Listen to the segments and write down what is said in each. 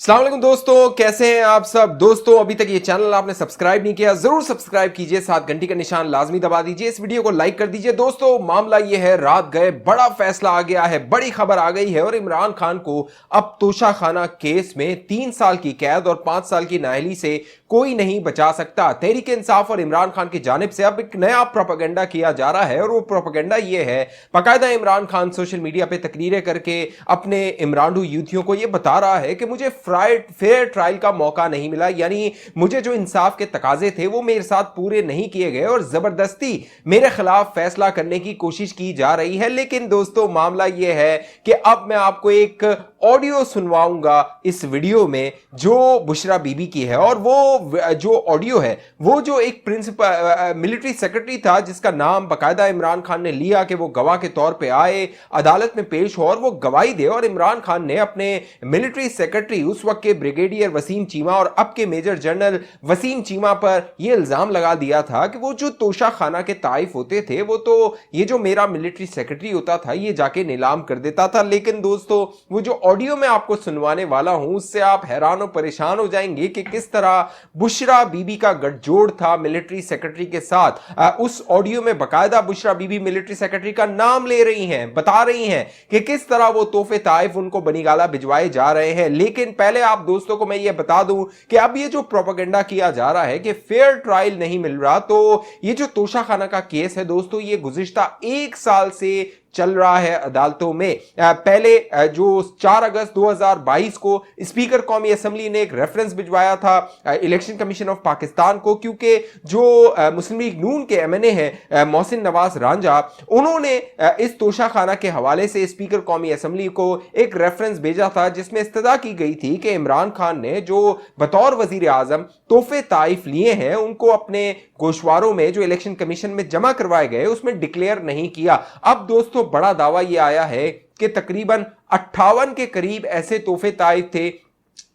अस्सलाम वालेकुम दोस्तों, कैसे हैं आप सब। दोस्तों अभी तक ये चैनल आपने सब्सक्राइब नहीं किया, जरूर सब्सक्राइब कीजिए, साथ घंटी का निशान लाजमी दबा दीजिए, इस वीडियो को लाइक कर दीजिए। दोस्तों मामला ये है, रात गए बड़ा फैसला आ गया है, बड़ी खबर आ गई है और इमरान खान को अब तोशाखाना केस में 3 साल की कैद और 5 साल की नाअहली से कोई नहीं बचा सकता। तहरीक इंसाफ और इमरान खान की जानिब से अब एक नया प्रोपेगेंडा किया जा रहा है और वो प्रोपेगेंडा ये है, बाकायदा इमरान खान सोशल मीडिया पे तकरीरें करके अपने इमरानडू यूथियों को ये बता रहा है कि मुझे फेयर ट्रायल का मौका नहीं मिला, यानी मुझे जो इंसाफ के तकाजे थे वो मेरे साथ पूरे नहीं किए गए और जबरदस्ती मेरे खिलाफ फैसला करने की कोशिश की जा रही है। लेकिन दोस्तों मामला यह है कि अब मैं आपको एक ऑडियो सुनवाऊंगा इस वीडियो में जो बुशरा बीबी की है, और वो जो ऑडियो है वो जो एक प्रिंसिपल मिलिट्री सेक्रेटरी था जिसका नाम बाकायदा इमरान खान ने लिया कि वो गवाह के तौर पे आए, अदालत में पेश हो और वो गवाही दे। और इमरान खान ने अपने मिलिट्री सेक्रेटरी उस वक्त के ब्रिगेडियर वसीम चीमा और अब के मेजर जनरल वसीम चीमा पर यह इल्जाम लगा दिया था कि वो जो तोशा खाना के ताइफ होते थे वो तो ये जो मेरा मिलिट्री सेक्रेटरी होता था ये जाके नीलाम कर देता था। लेकिन दोस्तों वो जो ऑडियो मैं आपको सुनवाने वाला हूं उससे आप हैरान और परेशान हो जाएंगे कि किस तरह बुशरा बीबी का गठजोड़ था मिलिट्री सेक्रेटरी के साथ। उस ऑडियो में बाकायदा बुशरा बीबी मिलिट्री सेक्रेटरी का नाम ले रही हैं, बता रही हैं कि किस तरह वो तोहफे ताइफ उनको बनीगाला भिजवाए जा रहे हैं। लेकिन पहले आप दोस्तों को मैं ये बता दूं कि अब ये जो प्रोपेगेंडा किया जा रहा है कि फेयर ट्रायल नहीं मिल रहा, तो ये जो तोशाखाना का केस है दोस्तों ये गुज़िश्ता 1 साल से चल रहा है अदालतों में। पहले जो 4 अगस्त 2022 को स्पीकर कौमी असेंबली ने एक रेफरेंस भिजवाया था इलेक्शन कमीशन ऑफ पाकिस्तान को, क्योंकि जो मुस्लिम लीग नून के एमएनए हैं मोहसिन नवाज रांझा, उन्होंने इस तोशाखाना के हवाले से स्पीकर कौमी असेंबली को एक रेफरेंस भेजा था जिसमें इस्तदा की गई थी कि इमरान खान ने जो बतौर वजीर आजम तोहफे ताइफ लिए हैं उनको अपने गोशवारों में जो इलेक्शन कमीशन में जमा करवाए गए उसमें डिक्लेयर नहीं किया। अब दोस्तों बड़ा दावा यह आया है कि तकरीबन 58 के करीब ऐसे तोहफे ताइफ थे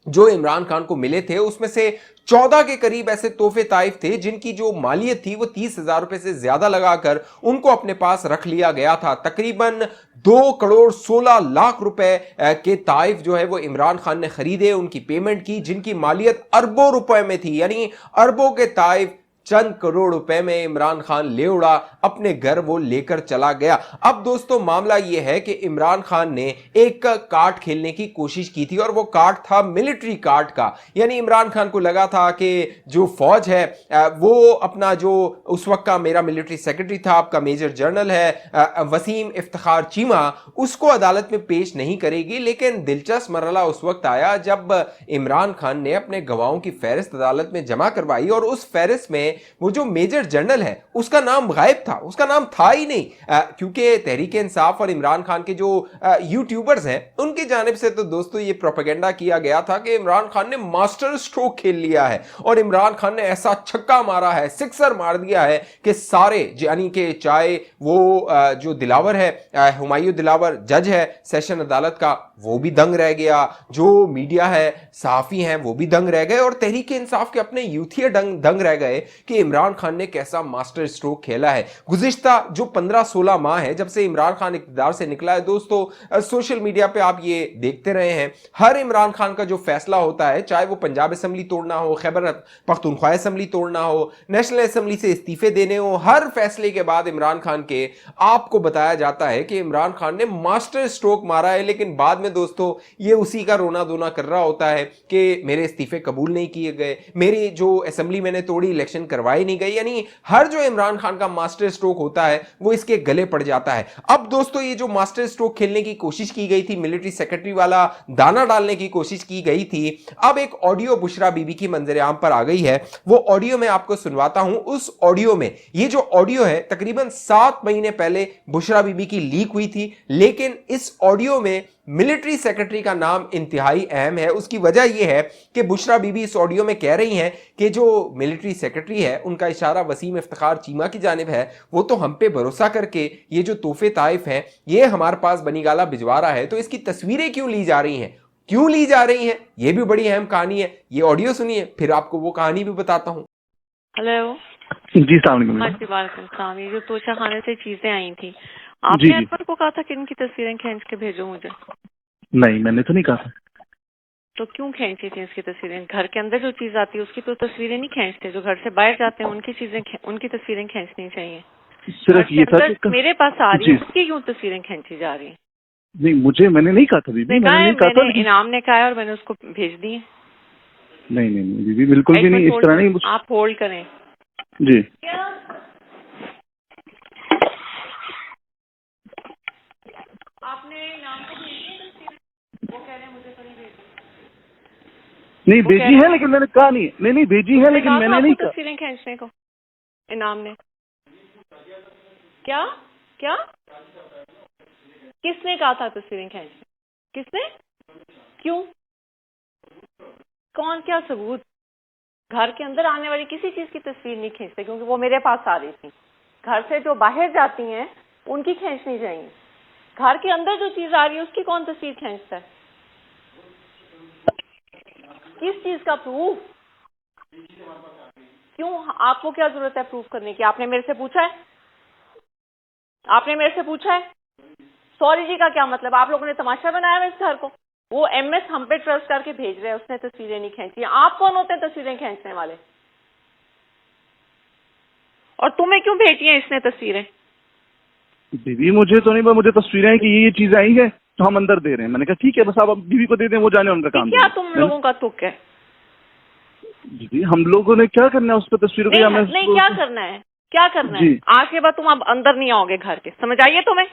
जो इमरान खान को मिले थे, उसमें से 14 के करीब ऐसे तोहफे ताइफ थे जिनकी जो मालियत थी वो 30,000 रुपए से ज्यादा लगाकर उनको अपने पास रख लिया गया था। तकरीबन 2 करोड़ 16 लाख रुपए के ताइफ जो है वो इमरान खान ने खरीदे, उनकी पेमेंट की, जिनकी मालियत अरबों रुपए में थी, यानी अरबों के ताइफ चंद करोड़ रुपए में इमरान खान ले उड़ा, अपने घर वो लेकर चला गया। अब दोस्तों मामला यह है कि इमरान खान ने एक कार्ड खेलने की कोशिश की थी और वो कार्ड था मिलिट्री कार्ड का, यानी इमरान खान को लगा था कि जो फौज है वो अपना जो उस वक्त का मेरा मिलिट्री सेक्रेटरी था, आपका मेजर जनरल है वसीम इफ्तिखार चीमा, उसको अदालत में पेश नहीं करेगी। लेकिन दिलचस्प मरहला उस वक्त आया जब इमरान खान ने अपने गवाहों की फहरिस्त अदालत में जमा करवाई और उस फहरिस्त में वो जो मेजर जनरल है उसका नाम गायब था, उसका नाम था ही नहीं, क्योंकि तहरीक इंसाफ और इमरान खान के जो यूट्यूबर्स हैं उनकी जानिब से तो दोस्तों ये प्रोपेगेंडा किया गया था कि इमरान खान ने मास्टर स्ट्रोक खेल लिया है और इमरान खान ने ऐसा छक्का मारा है, सिक्सर मार दिया है कि सारे, यानी कि चाहे वो जो दिलावर है हुमायूं दिलावर जज है सेशन अदालत का वो भी दंग रह गया, जो मीडिया है सहाफी हैं वो भी दंग रह गए और तहरीक इंसाफ के अपने यूथिया दंग रह गए कि इमरान खान ने कैसा मास्टर स्ट्रोक खेला है। गुज़िश्ता जो 15-16 माह है जब से इमरान खान इक़्तिदार से निकला है दोस्तों, सोशल मीडिया पे आप ये देखते रहे हैं, हर इमरान खान का जो फैसला होता है, चाहे वो पंजाब असेंबली तोड़ना हो, खैबर पख्तूनख्वा असेंबली तोड़ना हो, नेशनल असेंबली से इस्तीफे देने हो, हर फैसले के बाद इमरान खान के आपको बताया जाता है कि इमरान खान ने मास्टर स्ट्रोक मारा है। लेकिन बाद में दोस्तों ये उसी का रोना धोना कर रहा होता है कि मेरे इस्तीफे कबूल नहीं किए गए, मेरी जो असेंबली मैंने तोड़ी इलेक्शन करवाई नहीं गई, यानी हर जो इमरान खान का मास्टर स्ट्रोक होता है वो इसके गले पड़ जाता है। अब दोस्तों ये जो मास्टर स्ट्रोक खेलने की कोशिश की गई थी, मिलिट्री सेक्रेटरी वाला दाना डालने की कोशिश की गई थी, अब एक ऑडियो बुशरा बीबी की मंजर आम पर आ गई है, वो ऑडियो मैं आपको सुनवाता हूं। उस ऑडियो में, ये जो ऑडियो है तकरीबन 7 महीने पहले बुशरा बीबी की लीक हुई थी, लेकिन इस ऑडियो में मिलिट्री सेक्रेटरी का नाम इंतहाई अहम है। उसकी वजह यह है कि बुशरा बीबी इस ऑडियो में कह रही हैं कि जो मिलिट्री सेक्रेटरी है उनका इशारा वसीम इफ्तिखार चीमा की जानिब है, वो तो हम पे भरोसा करके ये जो तोहफे ताइफ हैं ये हमारे पास बनीगाला भिजवा रहा है, तो इसकी तस्वीरें क्यों ली जा रही हैं, क्यों ली जा रही हैं, ये भी बड़ी अहम कहानी है। ये ऑडियो सुनिए, फिर आपको वो कहानी भी बताता हूँ। हेलो जी सलाम। हाँ जी वालेकुम सलाम। ये जो तोशा खाने से चीजें आई थी, जी आपने जी अनवर को कहा था कि इनकी तस्वीरें खींच के भेजो मुझे? नहीं, मैंने तो नहीं कहा था। तो क्यों खींची थी उसकी तस्वीरें? घर के अंदर जो चीज आती है उसकी तो तस्वीरें नहीं खींचते, जो घर से बाहर जाते हैं उनकी तस्वीरें खींचनी चाहिए। सिर्फ ये था कि मेरे पास आ रही है उसकी क्यों तस्वीरें खींची जा रही है? नहीं, मैंने नहीं कहा था बीबी, मैंने नहीं कहा था। इनाम ने कहा है और मैंने उसको भेज दी है। नहीं बीबी, बिल्कुल भी नहीं, इस तरह नहीं। आप होल्ड करें जी। आपने इनाम को भेज दी? वो कह रहे हैं मुझे कहीं भेज दी। नहीं भेजी है, लेकिन मैंने कहा नहीं भेजी है, लेकिन मैंने नहीं कहा तस्वीरें खींचने को इनाम ने। क्या क्या किसने कहा था तस्वीरें खींचने? किसने? क्यों? कौन? क्या सबूत? घर के अंदर आने वाली किसी चीज की तस्वीर नहीं खींचते, क्योंकि वो मेरे पास आ रही थी। घर से जो बाहर जाती हैं उनकी खींचनी चाहिए। घर के अंदर जो चीज आ रही है उसकी कौन तस्वीर खींचता है? किस चीज का प्रूफ? क्यों? आपको क्या जरूरत है प्रूफ करने की? आपने मेरे से पूछा है? आपने मेरे से पूछा है? सॉरी जी का क्या मतलब? आप लोगों ने तमाशा बनाया है इस घर को। वो एमएस हम पे ट्रस्ट करके भेज रहे हैं, उसने तस्वीरें नहीं खींची। आप कौन होते हैं तस्वीरें खींचने वाले? और तुम्हें क्यों भेजी है इसने तस्वीरें? बीबी मुझे तो नहीं, मुझे तस्वीरें हैं कि ये चीजें आई है तो हम अंदर दे रहे हैं। मैंने कहा ठीक है, बस आप बीबी को दे दें, वो जाने उनका काम। क्या तुम लोगों का तुक है? जी, हम लोगों ने क्या करना है उस पर तस्वीरों को? नहीं, क्या करना है? क्या करना है? आज के बाद तुम अब अंदर नहीं आओगे घर के, समझ आइए तुम्हें?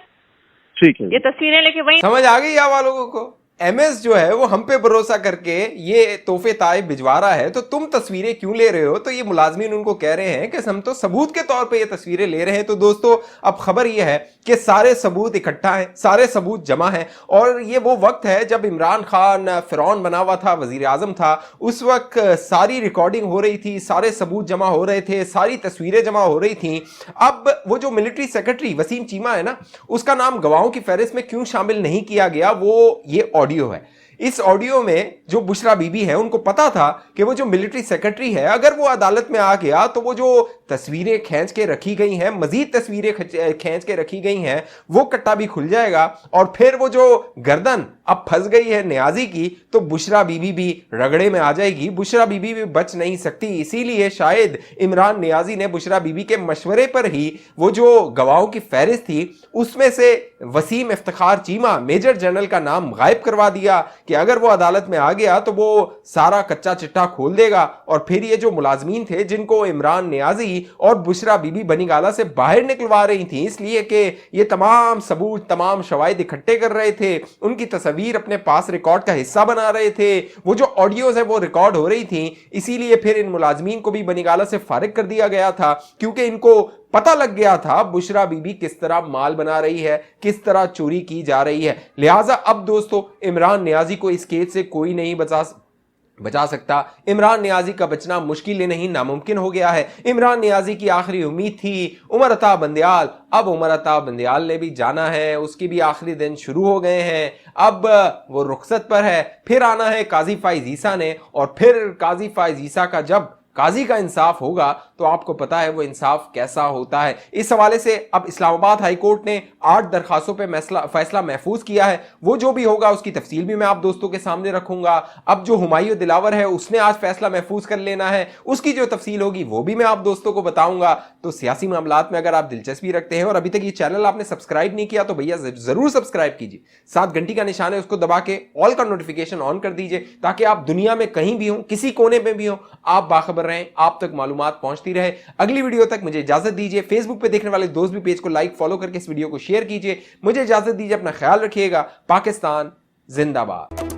ठीक है। ये तस्वीरें लेके वहीं समझ आ गई आप लोगों को? एमएस जो है वो हम पे भरोसा करके ये तोहफे ताए भिजवा रहा है, तो तुम तस्वीरें क्यों ले रहे हो? तो ये मुलाजमीन उनको कह रहे हैं कि हम तो सबूत के तौर पे ये तस्वीरें ले रहे हैं। तो दोस्तों अब खबर ये है कि सारे सबूत इकट्ठा हैं, सारे सबूत जमा हैं, और ये वो वक्त है जब इमरान खान फिरौन बना हुआ था, वजीर आजम था, उस वक्त सारी रिकॉर्डिंग हो रही थी, सारे सबूत जमा हो रहे थे, सारी तस्वीरें जमा हो रही थी। अब वो जो मिलिट्री सेक्रेटरी वसीम चीमा है ना, उसका नाम गवाहों की फहरिस्त में क्यों शामिल नहीं किया गया, वो ये ऑडियो है। इस ऑडियो में जो बुशरा बीबी है उनको पता था कि वो जो मिलिट्री सेक्रेटरी है, अगर वो अदालत में आ गया तो वो जो तस्वीरें खींच के रखी गई हैं, मजीद तस्वीरें खींच के रखी गई हैं, वो कट्टा भी खुल जाएगा, और फिर वो जो गर्दन अब फंस गई है नियाजी की, तो बुशरा बीबी भी रगड़े में आ जाएगी, बुशरा बीबी भी बच नहीं सकती। इसीलिए शायद इमरान नियाजी ने बुशरा बीबी के मशवरे पर ही वो जो गवाहों की फहरिस्त थी उसमें से वसीम इफ्तिखार चीमा मेजर जनरल का नाम गायब करवा दिया कि अगर वो अदालत में आ गया तो वो सारा कच्चा चिट्ठा खोल देगा, और फिर ये जो मुलाजमीन थे जिनको इमरान नियाजी और बुशरा बीबी बनीगाला से बाहर निकलवा रही थी, इसलिए कि ये तमाम सबूत, तमाम शवाहिद इकट्ठे कर रहे थे, उनकी तस्वीर अपने पास रिकॉर्ड का हिस्सा बना रहे थे, वो जो ऑडियोज है वो रिकॉर्ड हो रही थी, इसीलिए फिर इन मुलाजमीन को भी बनीगाला से फारिग कर दिया गया था, क्योंकि इनको पता लग गया था बुशरा बीबी किस तरह माल बना रही है, किस तरह चोरी की जा रही है। लिहाजा अब दोस्तों इमरान नियाजी को इस केस से कोई नहीं बचा सकता। इमरान नियाजी का बचना मुश्किल नहीं, नामुमकिन हो गया है। इमरान नियाजी की आखिरी उम्मीद थी उमर अता बंदयाल, अब उमर अता बंदयाल ने भी जाना है, उसके भी आखिरी दिन शुरू हो गए हैं, अब वो रुखसत पर है। फिर आना है काजी फाइज ईसा ने, और फिर काजी फाइज ईसा का जब काजी का इंसाफ होगा तो आपको पता है वो इंसाफ कैसा होता है। इस हवाले से अब इस्लामाबाद हाई कोर्ट ने 8 दरखास्तों पे फैसला महफूज किया है। वो जो भी होगा उसकी तफसील भी मैं आप दोस्तों के सामने रखूंगा। अब जो हुमायूं दिलावर है उसने आज फैसला महफूज कर लेना है, उसकी जो तफसील होगी वो भी मैं आप दोस्तों को बताऊंगा। तो सियासी मामलात में अगर आप दिलचस्पी रखते हैं और अभी तक ये चैनल आपने सब्सक्राइब नहीं किया तो भैया जरूर सब्सक्राइब कीजिए, साथ घंटी का निशान है उसको दबा के ऑल का नोटिफिकेशन ऑन कर दीजिए, ताकि आप दुनिया में कहीं भी हो, किसी कोने में भी हो, आप बाखबर रहें, आप तक मालूमात पहुंचती रहे। अगली वीडियो तक मुझे इजाजत दीजिए। फेसबुक पे देखने वाले दोस्त भी पेज को लाइक फॉलो करके इस वीडियो को शेयर कीजिए। मुझे इजाजत दीजिए, अपना ख्याल रखिएगा। पाकिस्तान जिंदाबाद।